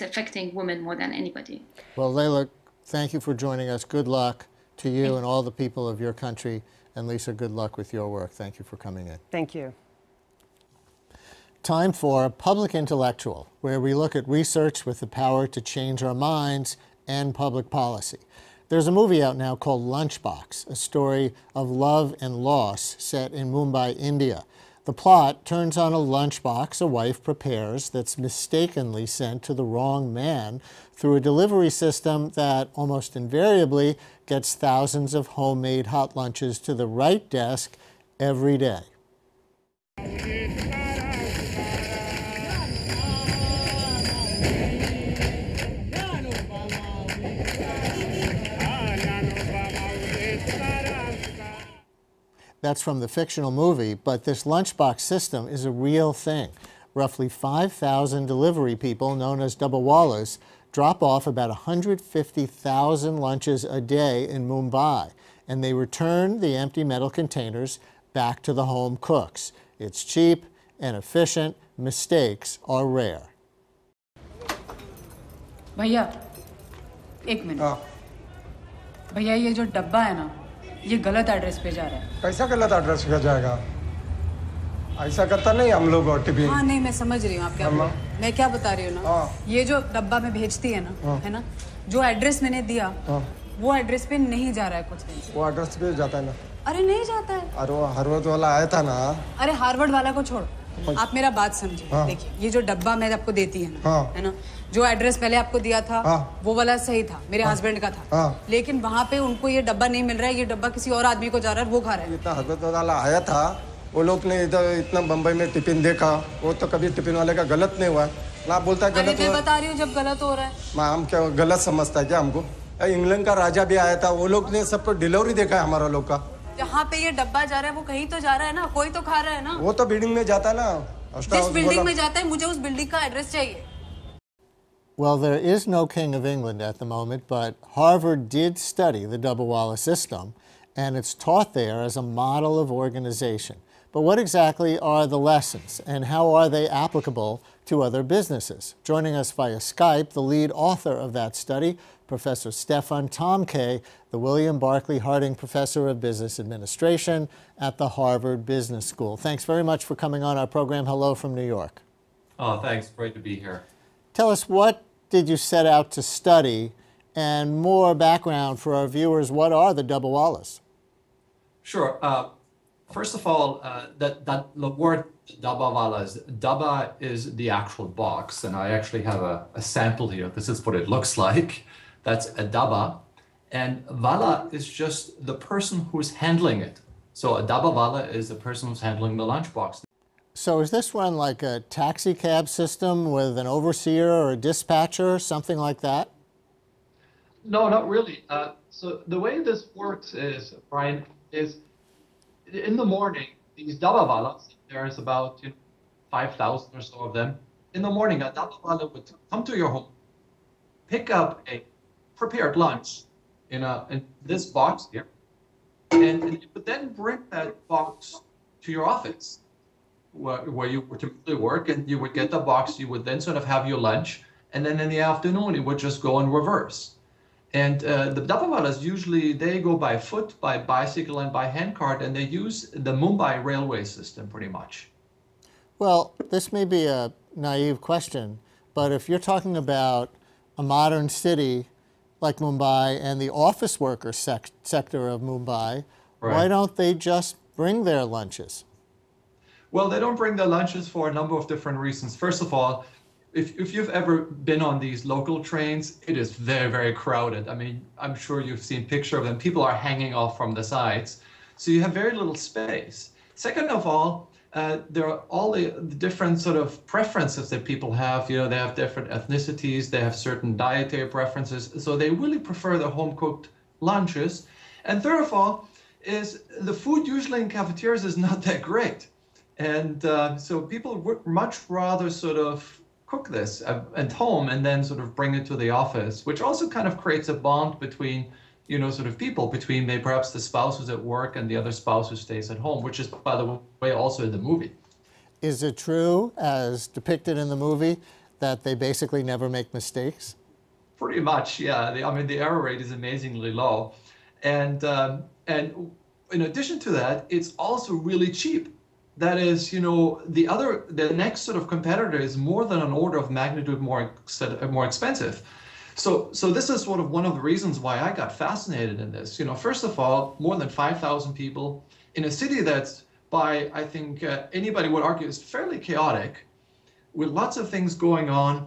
affecting women more than anybody. Well, Laila, thank you for joining us. Good luck to you and all the people of your country. And Lisa, good luck with your work. Thank you for coming in. Thank you. Time for Public Intellectual, where we look at research with the power to change our minds and public policy. There's a movie out now called Lunchbox, a story of love and loss set in Mumbai, India. The plot turns on a lunchbox a wife prepares that's mistakenly sent to the wrong man through a delivery system that almost invariably gets thousands of homemade hot lunches to the right desk every day. That's from the fictional movie, but this lunchbox system is a real thing. Roughly 5,000 delivery people, known as Dabbawalas, drop off about 150,000 lunches a day in Mumbai, and they return the empty metal containers back to the home cooks. It's cheap and efficient. Mistakes are rare. भैया, एक minute. भैया ये जो डब्बा है ना, ये गलत एड्रेस पे जा रहा है। कैसा गलत एड्रेस पे जाएगा? ऐसा करता नहीं हम लोग टिफिन। हाँ नहीं, मैं समझ रही हूँ आप क्या मैं क्या बता रही हूँ ना। ये जो डब्बा में भेजती है ना, है ना, जो एड्रेस मैंने दिया, वो एड्रेस पे नहीं जा रहा है कुछ नहीं। वो एड्रेस पे जाता है ना? अरे नहीं जाता है। अरे वो हार्वर्ड वाला आया था ना। अरे हार्वर्ड वाला को छोड़, आप मेरा बात समझिए। देखिए ये जो डब्बा मैं आपको देती है ना, है ना, जो एड्रेस पहले आपको दिया था वो वाला सही था, मेरे हस्बैंड का था, लेकिन वहाँ पे उनको ये डब्बा नहीं मिल रहा है, ये डब्बा किसी और आदमी को जा रहा है, वो खा रहा है। इतना हार्वर्ड वाला आया था, वो लोग ने इधर इतना बम्बई में टिफिन देखा, वो तो कभी टिफिन वाले का गलत नहीं हुआ। ना बोलता है गलत। मैं बता रही हूँ जब गलत हो रहा है। हम क्या गलत समझता है क्या हमको? इंग्लैंड का राजा भी आया था, वो लोग ने सबको डिलीवरी देखा है हमारा लोग का। जहाँ पे ये डब्बा जा रहा है वो कहीं तो जा रहा है ना, कोई तो खा रहा है ना। वो तो बिल्डिंग में जाता है ना, जिस बिल्डिंग में जाता है, मुझे उस बिल्डिंग का एड्रेस चाहिए। Well, there is no King of England at the moment, but Harvard did study the Dabbawala system, and it's taught there as a model of organization. But what exactly are the lessons, and how are they applicable to other businesses? Joining us via Skype, the lead author of that study, Professor Stefan Tompke, the William Barclay Harding Professor of Business Administration at the Harvard Business School. Thanks very much for coming on our program. Hello from New York. Oh, thanks. Great to be here. Tell us, what did you set out to study, and more background for our viewers, what are the Dabbawalas? Sure. First of all, the word Dabbawalas, Dabba is the actual box, and I actually have a sample here. This is what it looks like. That's a Dabba, and Wala is just the person who's handling it. So a Dabbawala is the person who's handling the lunchbox. So is this run like a taxi cab system with an overseer or a dispatcher, something like that? No, not really. So the way this works is, Brian, is in the morning, these Dabbawalas, there's about 5,000 or so of them. In the morning, a Dabbawala would come to your home, pick up a prepared lunch in this box here, and you would then bring that box to your office where you would typically work, and you would get the box, you would then sort of have your lunch, and then in the afternoon, it would just go in reverse. And the Dabbawalas usually, they go by foot, by bicycle, and by handcart, and they use the Mumbai railway system pretty much. Well, this may be a naive question, but if you're talking about a modern city like Mumbai and the office worker sector of Mumbai, right, why don't they just bring their lunches? Well, they don't bring their lunches for a number of different reasons. First of all, if you've ever been on these local trains, it is very, very crowded. I mean, I'm sure you've seen pictures of them. People are hanging off from the sides. So you have very little space. Second of all, there are all the different sort of preferences that people have. They have different ethnicities, they have certain dietary preferences. So they really prefer the home-cooked lunches. And third of all, is the food usually in cafeterias is not that great. And so people would much rather sort of cook this at home and then sort of bring it to the office, which also kind of creates a bond between, sort of people, between maybe perhaps the spouse who's at work and the other spouse who stays at home, which is, by the way, also in the movie. Is it true, as depicted in the movie, that they basically never make mistakes? Pretty much, yeah. I mean, the error rate is amazingly low. And in addition to that, it's also really cheap. That is, the next sort of competitor is more than an order of magnitude more expensive. So this is sort of one of the reasons why I got fascinated in this. First of all, more than 5,000 people in a city that's, I think anybody would argue, is fairly chaotic, with lots of things going on.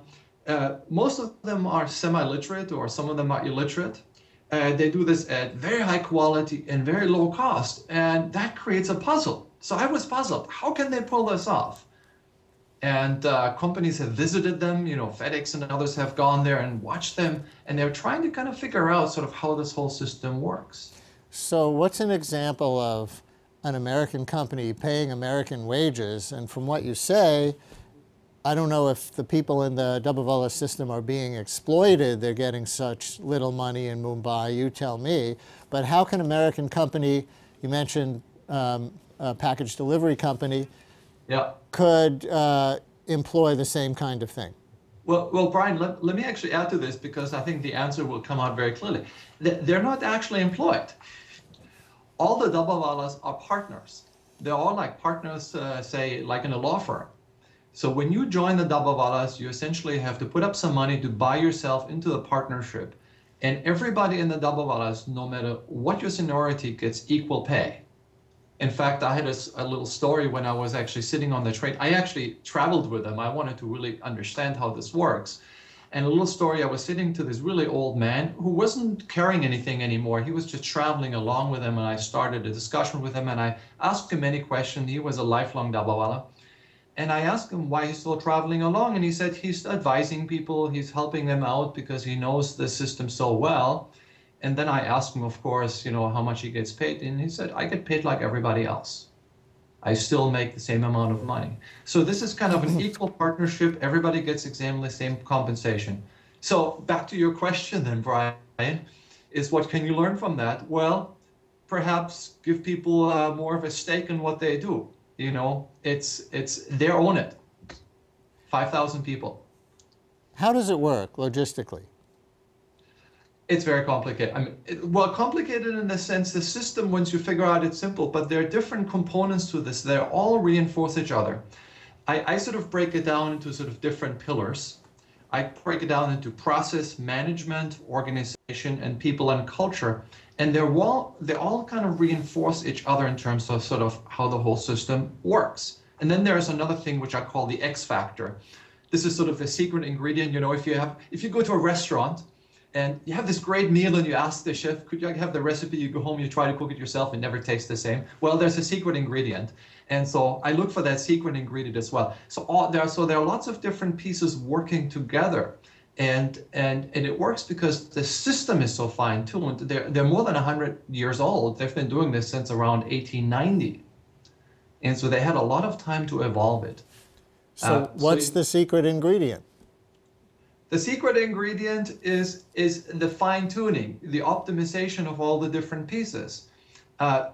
Most of them are semi-literate, or some of them are illiterate. They do this at very high quality and very low cost, and that creates a puzzle. So I was puzzled. How can they pull this off? And companies have visited them. FedEx and others have gone there and watched them, and they're trying to kind of figure out sort of how this whole system works. So what's an example of an American company paying American wages? And from what you say, I don't know if the people in the Dabbawala system are being exploited. They're getting such little money in Mumbai, you tell me. But how can an American company, you mentioned a package delivery company, could employ the same kind of thing? Well, Brian, let me actually add to this, because I think the answer will come out very clearly. They're not actually employed. All the Dabbawalas are partners. They're all like partners, say, like in a law firm. So when you join the Dabbawalas, you essentially have to put up some money to buy yourself into the partnership. And everybody in the Dabbawalas, no matter what your seniority, gets equal pay. In fact, I had a little story when I was actually sitting on the train. I actually traveled with them. I wanted to really understand how this works. And a little story, I was sitting to this really old man who wasn't carrying anything anymore. He was just traveling along with them, and I started a discussion with him, and I asked him many questions. He was a lifelong Dabbawala. And I asked him why he's still traveling along, and he said he's advising people, he's helping them out because he knows the system so well. And then I asked him, of course, how much he gets paid, and he said, I get paid like everybody else. I still make the same amount of money. So this is kind of an equal partnership. Everybody gets exactly the same compensation. So back to your question then, Brian, is what can you learn from that? Well, perhaps give people more of a stake in what they do. It's they own it. 5,000 people. How does it work logistically? It's very complicated. Complicated in the sense the system, once you figure out, it's simple, but there are different components to this. They all reinforce each other. I sort of break it down into sort of different pillars. I break it down into process, management, organization, and people and culture. And they all kind of reinforce each other in terms of sort of how the whole system works. And then there's another thing which I call the X factor. This is sort of a secret ingredient. If you go to a restaurant and you have this great meal and you ask the chef, could you have the recipe? You go home, you try to cook it yourself, it never tastes the same. Well, there's a secret ingredient. And so I look for that secret ingredient as well. So there are lots of different pieces working together. And it works because the system is so fine-tuned. They're more than 100 years old. They've been doing this since around 1890. And so they had a lot of time to evolve it. So what's the secret ingredient? The secret ingredient is the fine-tuning, the optimization of all the different pieces.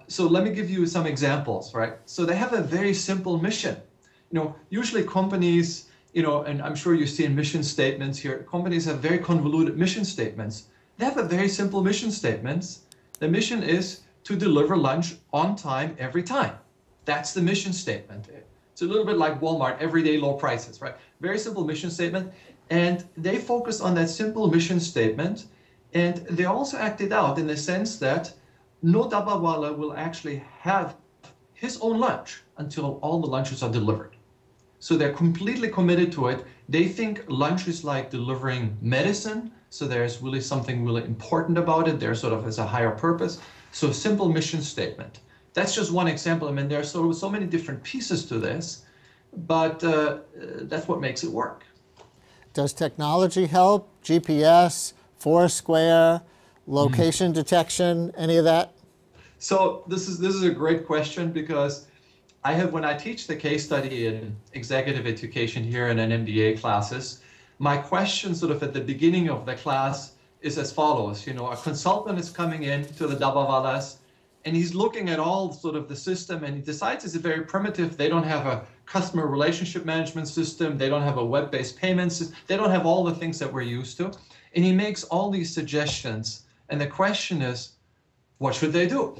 So let me give you some examples, right? So they have a very simple mission. Usually companies, and I'm sure you've seen mission statements here. Companies have very convoluted mission statements. They have a very simple mission statement. The mission is to deliver lunch on time every time. That's the mission statement. It's a little bit like Walmart, everyday low prices, right? Very simple mission statement. And they focus on that simple mission statement. And they also act it out in the sense that no Dabbawala will actually have his own lunch until all the lunches are delivered. So they're completely committed to it. They think lunch is like delivering medicine. So there's really something really important about it. There's sort of as a higher purpose. So simple mission statement. That's just one example. I mean, there are so many different pieces to this, but that's what makes it work. Does technology help? GPS, Foursquare, location detection, any of that? So this is a great question, because when I teach the case study in executive education here in an MBA classes, my question sort of at the beginning of the class is as follows. A consultant is coming in to the Dabbawalas, and he's looking at all sort of the system, and he decides it's very primitive. They don't have a customer relationship management system. They don't have a web-based payment system. They don't have all the things that we're used to. And he makes all these suggestions. And the question is, what should they do?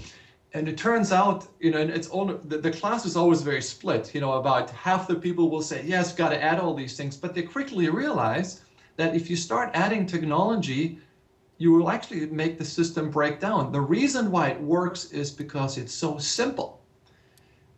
And it turns out, and it's all, the class is always very split. About half the people will say, yes, got to add all these things. But they quickly realize that if you start adding technology, you will actually make the system break down. The reason why it works is because it's so simple.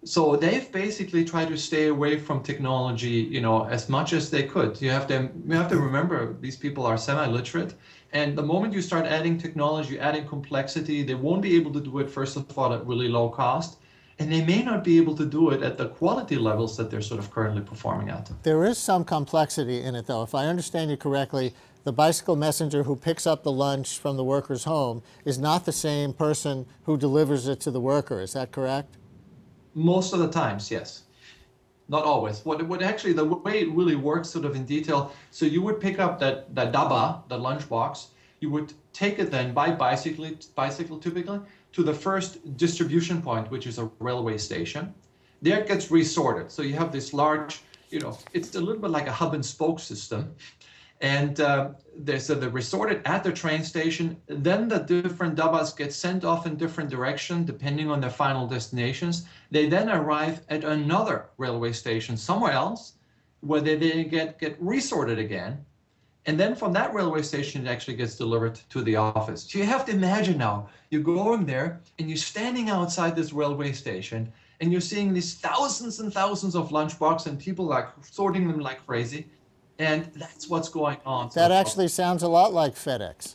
So they've basically tried to stay away from technology, as much as they could. You have to remember, these people are semi-literate. And the moment you start adding technology, adding complexity, they won't be able to do it, first of all, at really low cost. And they may not be able to do it at the quality levels that they're sort of currently performing at. There is some complexity in it, though. If I understand you correctly, the bicycle messenger who picks up the lunch from the worker's home is not the same person who delivers it to the worker. Is that correct? Most of the times, yes. Not always. What actually, the way it really works sort of in detail, so you would pick up that dabba, the lunchbox, you would take it then by bicycle typically, to the first distribution point, which is a railway station. There it gets resorted. So you have this large, it's a little bit like a hub and spoke system. And they're resorted at the train station. Then the different dabbas get sent off in different directions depending on their final destinations. They then arrive at another railway station somewhere else, where they then get resorted again. And then from that railway station, it actually gets delivered to the office. So you have to imagine now, you're going there and you're standing outside this railway station and you're seeing these thousands and thousands of lunchboxes and people like sorting them like crazy. And that's what's going on. That actually sounds a lot like FedEx.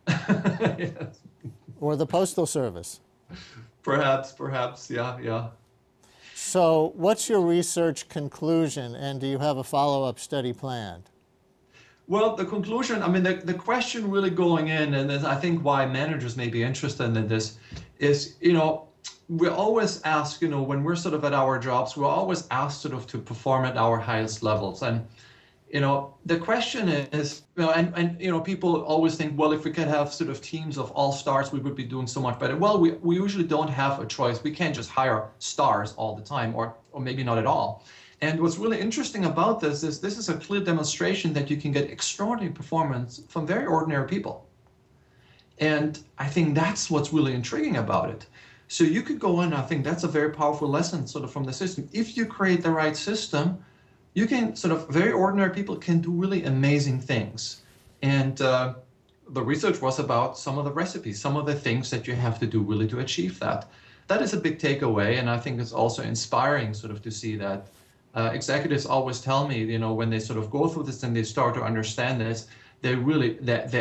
Yes. Or the Postal Service. Perhaps, yeah. So what's your research conclusion, and do you have a follow-up study planned? Well, the conclusion, I mean, the question really going in, and I think why managers may be interested in this, is, we're always asked, when we're sort of at our jobs, we're always asked sort of to perform at our highest levels. And the question is, people always think, well, if we could have sort of teams of all stars, we would be doing so much better. Well, we usually don't have a choice. We can't just hire stars all the time, or maybe not at all. And what's really interesting about this is a clear demonstration that you can get extraordinary performance from very ordinary people. And I think that's what's really intriguing about it. So you could go in, I think that's a very powerful lesson sort of from the system. If you create the right system, you can very ordinary people can do really amazing things. And the research was about some of the recipes, some of the things that you have to do really to achieve that. That is a big takeaway, and I think it's also inspiring to see that. Executives always tell me, when they go through this and they start to understand this, they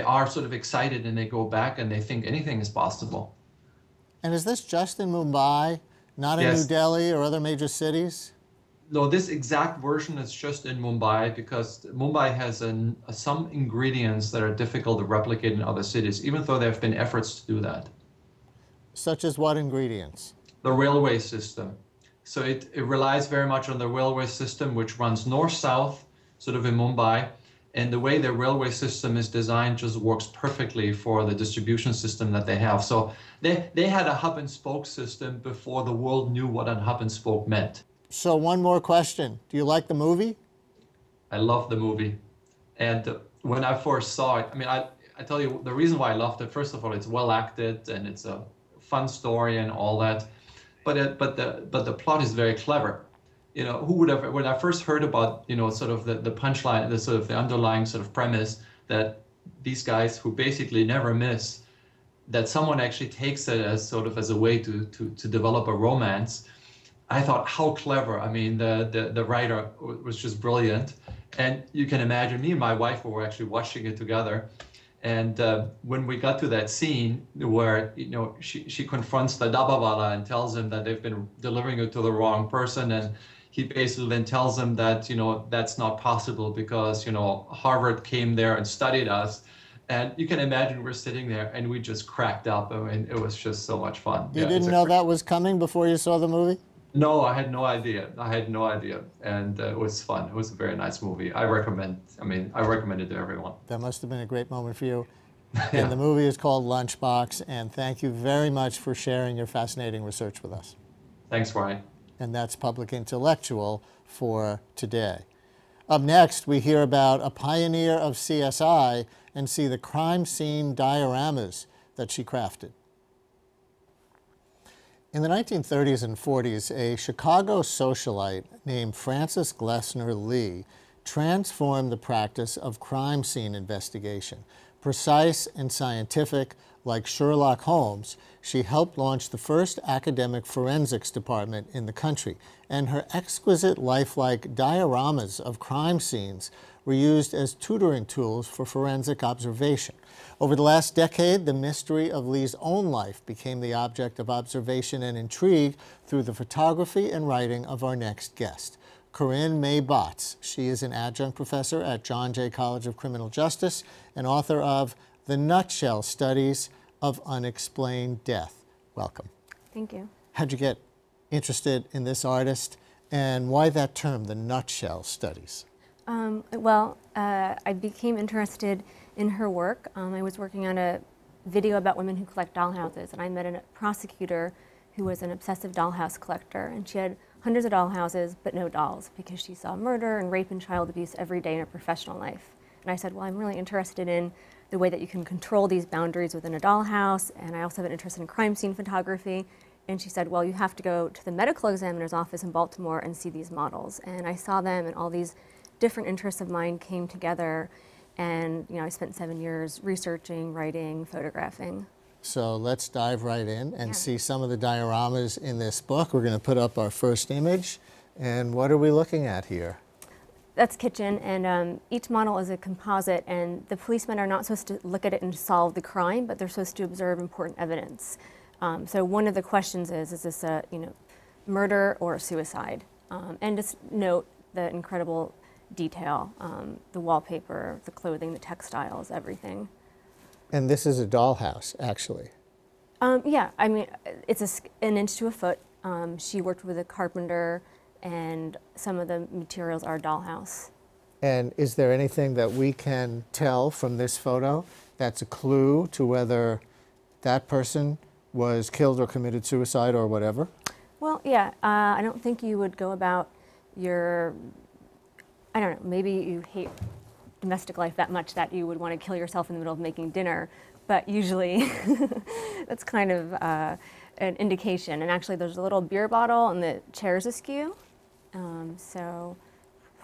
are excited, and they go back and they think anything is possible. And is this just in Mumbai? Not in New Delhi or other major cities? No, this exact version is just in Mumbai because Mumbai has some ingredients that are difficult to replicate in other cities, even though there have been efforts to do that. Such as what ingredients? The railway system. So it relies very much on the railway system, which runs north-south, sort of in Mumbai. And the way the railway system is designed just works perfectly for the distribution system that they have. So they had a hub and spoke system before the world knew what a hub and spoke meant. So one more question. Do you like the movie? I love the movie. And when I first saw it, I mean, I tell you, the reason why I loved it, first of all, it's well acted and it's a fun story and all that. But the plot is very clever. You know, who would have, when I first heard about, you know, sort of the punchline, the sort of the underlying sort of premise that these guys who basically never miss, that someone actually takes it as sort of as a way to develop a romance. I thought, how clever. I mean, the writer was just brilliant. And you can imagine me and my wife were actually watching it together. And when we got to that scene where, you know, she confronts the Dabbawala and tells him that they've been delivering it to the wrong person, and he basically then tells him that, you know, that's not possible because, you know, Harvard came there and studied us. And you can imagine we're sitting there and we just cracked up. I mean, it was just so much fun. You didn't know that was coming before you saw the movie? No, I had no idea. I had no idea. And it was fun. It was a very nice movie. I recommend it to everyone. That must have been a great moment for you. Yeah. And the movie is called Lunchbox. And thank you very much for sharing your fascinating research with us. Thanks, Ryan. And that's Public Intellectual for today. Up next, we hear about a pioneer of CSI and see the crime scene dioramas that she crafted. In the 1930s and 40s, a Chicago socialite named Frances Glessner Lee transformed the practice of crime scene investigation. Precise and scientific, like Sherlock Holmes, she helped launch the first academic forensics department in the country, and her exquisite lifelike dioramas of crime scenes were used as tutoring tools for forensic observation. Over the last decade, the mystery of Lee's own life became the object of observation and intrigue through the photography and writing of our next guest, Corinne May Botts. She is an adjunct professor at John Jay College of Criminal Justice and author of The Nutshell Studies of Unexplained Death. Welcome. Thank you. How'd you get interested in this artist, and why that term, the nutshell studies? I became interested in her work. I was working on a video about women who collect dollhouses, and I met a prosecutor who was an obsessive dollhouse collector, and she had hundreds of dollhouses but no dolls because she saw murder and rape and child abuse every day in her professional life. And I said, well, I'm really interested in the way that you can control these boundaries within a dollhouse, and I also have an interest in crime scene photography. And she said, well, you have to go to the medical examiner's office in Baltimore and see these models. And I saw them, and all these different interests of mine came together. And I spent 7 years researching, writing, photographing. So let's dive right in and see some of the dioramas in this book. We're going to put up our first image. And what are we looking at here? That's kitchen, and each model is a composite, and the policemen are not supposed to look at it and solve the crime, but they're supposed to observe important evidence. So one of the questions is this a murder or a suicide? And just note the incredible detail, the wallpaper, the clothing, the textiles, everything. And this is a dollhouse, actually. Yeah, I mean, it's an inch to a foot. She worked with a carpenter, and some of the materials are dollhouse. And is there anything that we can tell from this photo that's a clue to whether that person was killed or committed suicide or whatever? Well, yeah, I don't think you would go about I don't know, maybe you hate domestic life that much that you would want to kill yourself in the middle of making dinner, but usually that's kind of an indication. And actually there's a little beer bottle and the chair's askew, so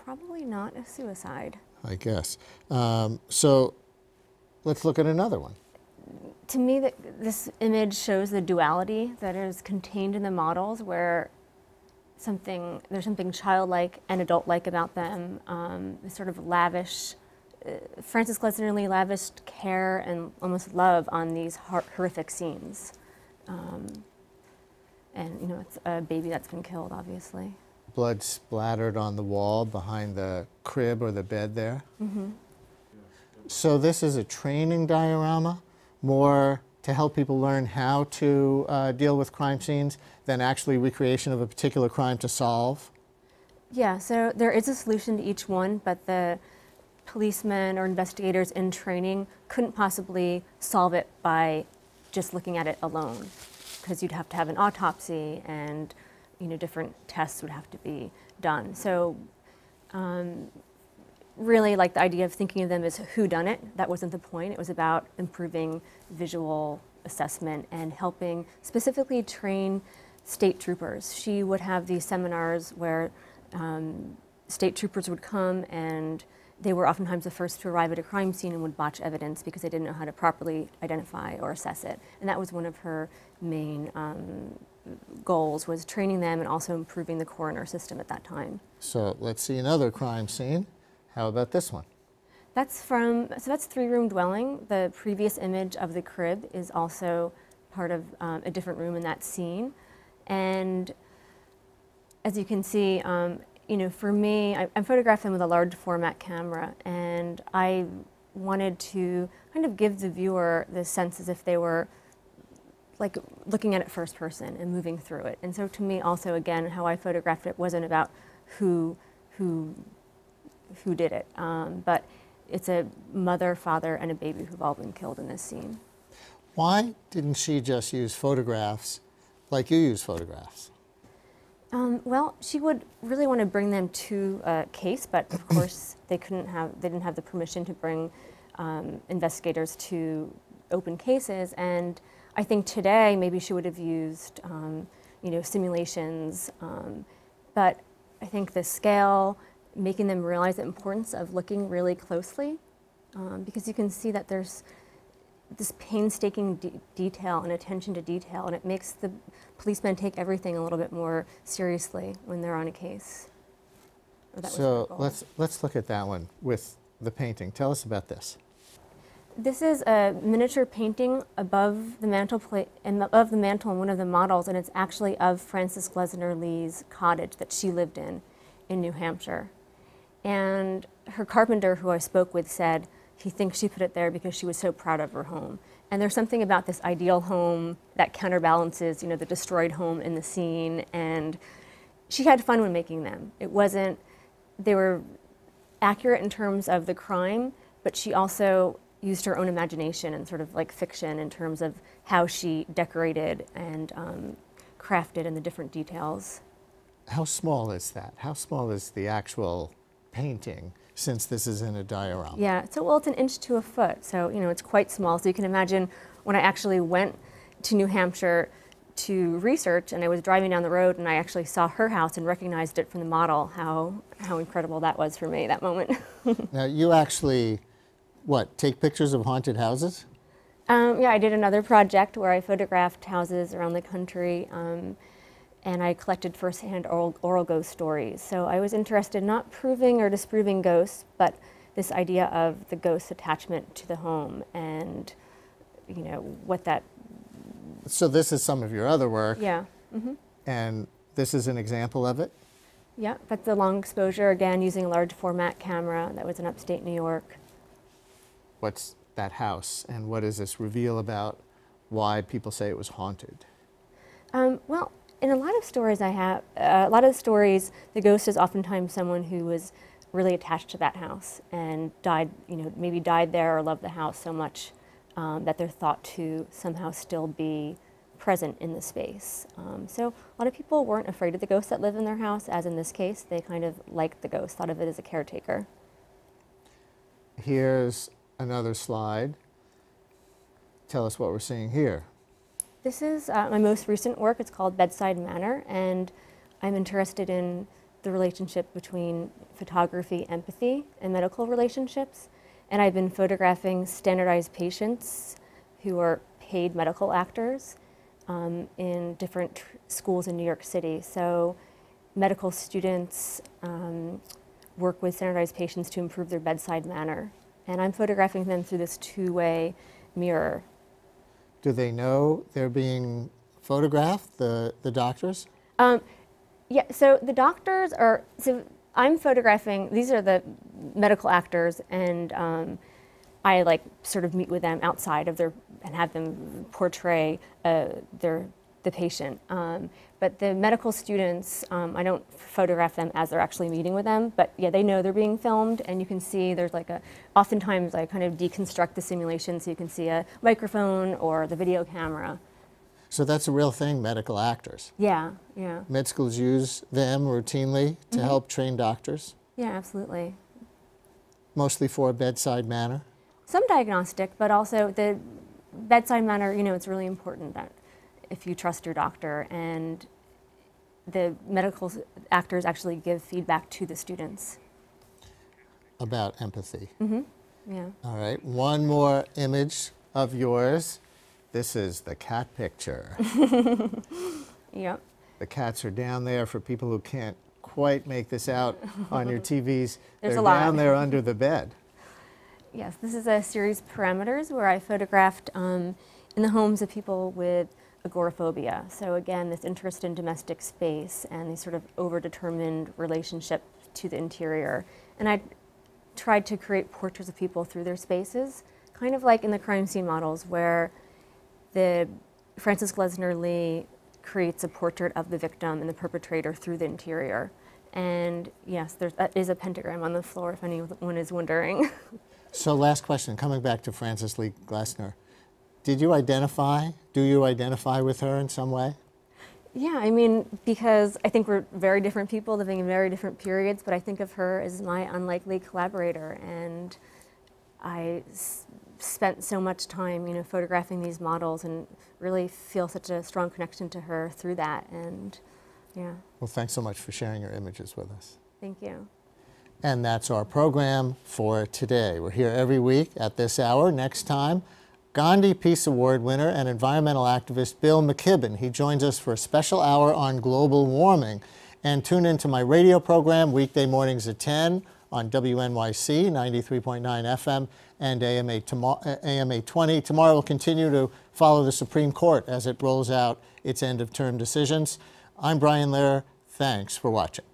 probably not a suicide. I guess. So let's look at another one. To me, this image shows the duality that is contained in the models, where there's something childlike and adult-like about them. This sort of lavish, Frances Glessner Lee lavished care and almost love on these horrific scenes. And, you know, it's a baby that's been killed, obviously. Blood splattered on the wall behind the crib or the bed there. So this is a training diorama, more to help people learn how to deal with crime scenes than actually recreation of a particular crime to solve. Yeah, so there is a solution to each one, but the policemen or investigators in training couldn't possibly solve it by just looking at it alone, because you'd have to have an autopsy and, you know, different tests would have to be done. So really, like, the idea of thinking of them as whodunit, that wasn't the point. It was about improving visual assessment and helping specifically train state troopers. She would have these seminars where state troopers would come, and they were oftentimes the first to arrive at a crime scene and would botch evidence because they didn't know how to properly identify or assess it. And that was one of her main goals, was training them and also improving the coroner system at that time. So let's see another crime scene. How about this one? That's that's 3-room dwelling. The previous image of the crib is also part of a different room in that scene. And as you can see, you know, for me, I photographed them with a large format camera, and I wanted to kind of give the viewer the sense as if they were like looking at it first person and moving through it. And so to me also, again, how I photographed it wasn't about who did it, but it's a mother, father, and a baby who've all been killed in this scene. Why didn't she just use photographs like you use photographs? Well, she would really want to bring them to a case, but of course they didn't have the permission to bring investigators to open cases. And I think today maybe she would have used, you know, simulations, but I think the scale, making them realize the importance of looking really closely, because you can see that there's this painstaking detail and attention to detail, and it makes the policemen take everything a little bit more seriously when they're on a case. So let's look at that one with the painting. Tell us about this. This is a miniature painting above the mantle in one of the models, and it's actually of Frances Glessner Lee's cottage that she lived in New Hampshire. And her carpenter, who I spoke with, said he thinks she put it there because she was so proud of her home. And there's something about this ideal home that counterbalances, you know, the destroyed home in the scene. And she had fun when making them. They were accurate in terms of the crime, but she also used her own imagination and sort of like fiction in terms of how she decorated and crafted in the different details. How small is that? How small is the actual painting, since this is in a diorama? Yeah, so well, it's 1 inch to a foot, so you know it's quite small. So you can imagine when I actually went to New Hampshire to research, and I was driving down the road, and I actually saw her house and recognized it from the model. How incredible that was for me, that moment. Now you actually, take pictures of haunted houses? Yeah, I did another project where I photographed houses around the country. And I collected firsthand oral ghost stories. So I was interested not proving or disproving ghosts, but this idea of the ghost's attachment to the home and, you know, what that... So this is some of your other work. Yeah. Mm-hmm. And this is an example of it? Yeah, that's the long exposure, again, using a large format camera that was in upstate New York. What's that house, and what does this reveal about why people say it was haunted? Well, in a lot of stories the ghost is oftentimes someone who was really attached to that house and died, you know, maybe died there or loved the house so much that they're thought to somehow still be present in the space. So a lot of people weren't afraid of the ghosts that live in their house, as in this case. They kind of liked the ghost, thought of it as a caretaker. Here's another slide. Tell us what we're seeing here. This is my most recent work. It's called Bedside Manner, and I'm interested in the relationship between photography, empathy, and medical relationships. And I've been photographing standardized patients who are paid medical actors in different schools in New York City. So medical students work with standardized patients to improve their bedside manner. And I'm photographing them through this two-way mirror. Do they know they're being photograph the doctors? Yeah, so the doctors are, so I'm photographing, these are the medical actors, and I like sort of meet with them outside of their, and have them portray the patient. But the medical students, I don't photograph them as they're actually meeting with them, but yeah, they know they're being filmed, and you can see there's like oftentimes I kind of deconstruct the simulation so you can see a microphone or the video camera. So that's a real thing, medical actors. Yeah, yeah. Med schools use them routinely to help train doctors? Yeah, absolutely. Mostly for bedside manner? Some diagnostic, but also the bedside manner, you know, it's really important that if you trust your doctor, and the medical actors actually give feedback to the students. About empathy. Yeah. All right, one more image of yours. This is the cat picture. Yep. The cats are down there for people who can't quite make this out on your TVs. There's They're a lot. down there under the bed. Yes, this is a series of parameters where I photographed in the homes of people with agoraphobia. So again, this interest in domestic space and these sort of overdetermined relationship to the interior. And I tried to create portraits of people through their spaces, kind of like in the crime scene models where the Francis Glessner Lee creates a portrait of the victim and the perpetrator through the interior. And yes, that is a pentagram on the floor if anyone is wondering. So last question, coming back to Francis Lee Glessner. Do you identify with her in some way? Yeah, I mean, because I think we're very different people living in very different periods, but I think of her as my unlikely collaborator, and I spent so much time, you know, photographing these models and really feel such a strong connection to her through that, and yeah. Well, thanks so much for sharing your images with us. Thank you. And that's our program for today. We're here every week at this hour. Next time, Gandhi Peace Award winner and environmental activist Bill McKibben. He joins us for a special hour on global warming. And tune into my radio program weekday mornings at 10 on WNYC 93.9 FM and AM 820. Tomorrow we'll continue to follow the Supreme Court as it rolls out its end-of-term decisions. I'm Brian Lehrer. Thanks for watching.